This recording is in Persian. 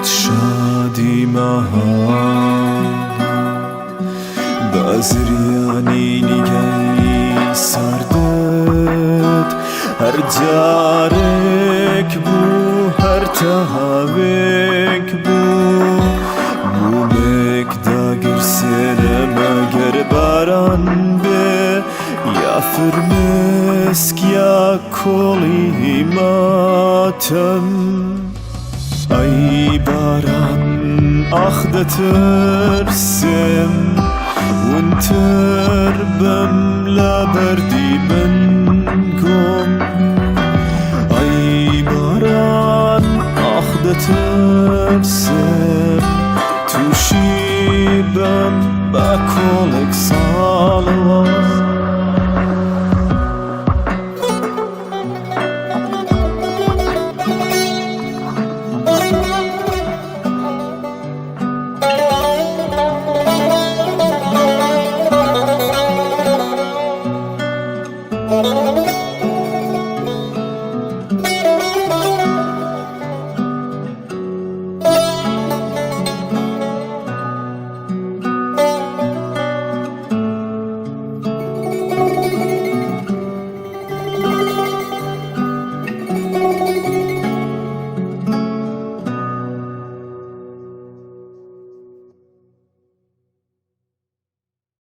شادی مها بازریانی نگهی سردت هر جارک بو هر تهاوک بو بومک گرسنه مگر باران به یا فرمسک یا کلی ماتم ای باران آخ دترسم ونتر بم لبردی من گم ای باران آخ دترسم توشی بم با کلک سالوان